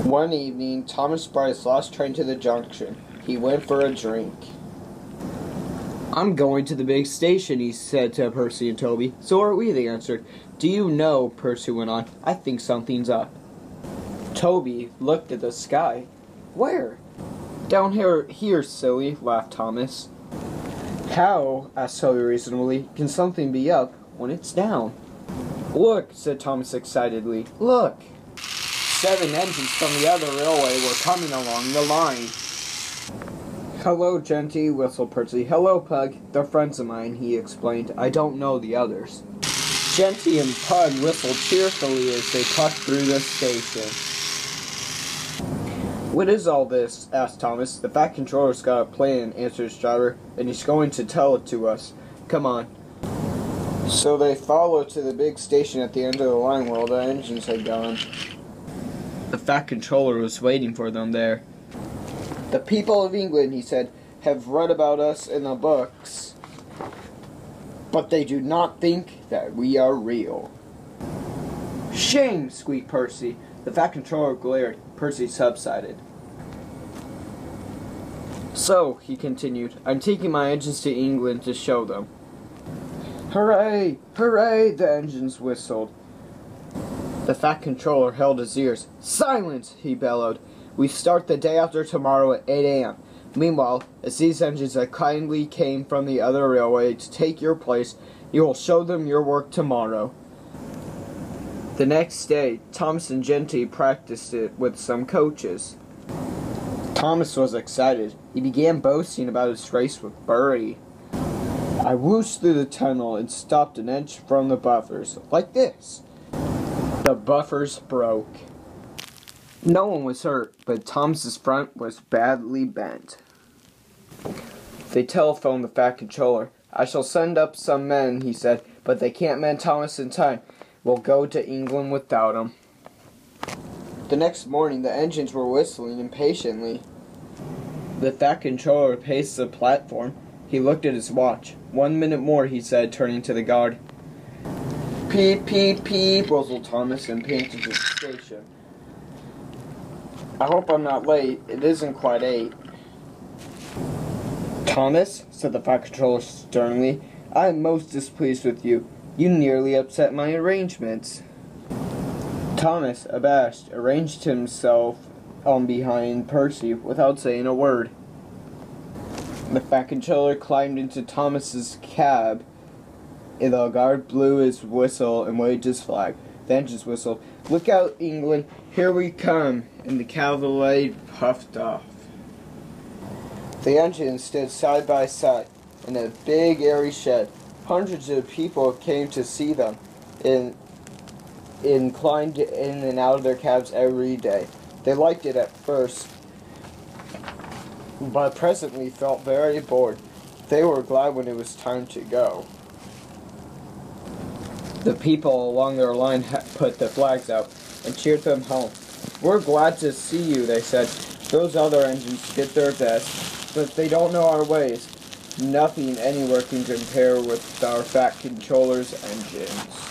One evening, Thomas brought his last train to the junction. He went for a drink. "I'm going to the big station," he said to Percy and Toby. "So are we," they answered. "Do you know," Percy went on, "I think something's up." Toby looked at the sky. "Where?" "Down here, silly," laughed Thomas. "How," asked Toby reasonably, "can something be up when it's down?" "Look," said Thomas excitedly. "Look!" 7 engines from the other railway were coming along the line. "Hello, Genty," whistled Percy. "Hello, Pug. They're friends of mine," he explained. "I don't know the others." Genty and Pug whistled cheerfully as they puffed through the station. "What is all this?" asked Thomas. "The Fat Controller's got a plan," answered his driver, "and he's going to tell it to us. Come on." So they followed to the big station at the end of the line while the engines had gone. The Fat Controller was waiting for them there. "The people of England," he said, "have read about us in the books, but they do not think that we are real." "Shame!" squeaked Percy. The Fat Controller glared. Percy subsided. "So," he continued, "I'm taking my engines to England to show them." "Hooray! Hooray!" the engines whistled. The Fat Controller held his ears. "Silence!" he bellowed. "We start the day after tomorrow at 8 a.m. Meanwhile, as these engines that kindly came from the other railway to take your place, you will show them your work tomorrow." The next day, Thomas and Genty practiced it with some coaches. Thomas was excited. He began boasting about his race with Bury. "I whooshed through the tunnel and stopped an inch from the buffers, like this." The buffers broke. No one was hurt, but Thomas's front was badly bent. They telephoned the Fat Controller. "I shall send up some men," he said, "but they can't mend Thomas in time. We'll go to England without him." The next morning, the engines were whistling impatiently. The Fat Controller paced the platform. He looked at his watch. 1 minute more, he said, turning to the guard. "Peep, peep, peep," whistled Thomas and panted to the station. "I hope I'm not late. It isn't quite 8. "Thomas," said the Fat Controller sternly, "I am most displeased with you. You nearly upset my arrangements." Thomas, abashed, arranged himself on behind Percy without saying a word. The Fat Controller climbed into Thomas's cab. The guard blew his whistle and waved his flag. The engines whistled. "Look out, England, here we come," and the cavalry puffed off. The engines stood side by side in a big airy shed. Hundreds of people came to see them and climbed in and out of their cabs every day. They liked it at first, but presently felt very bored. They were glad when it was time to go. The people along their line put their flags out and cheered them home. "We're glad to see you," they said. "Those other engines did their best, but they don't know our ways. Nothing anywhere can compare with our Fat Controller's engines."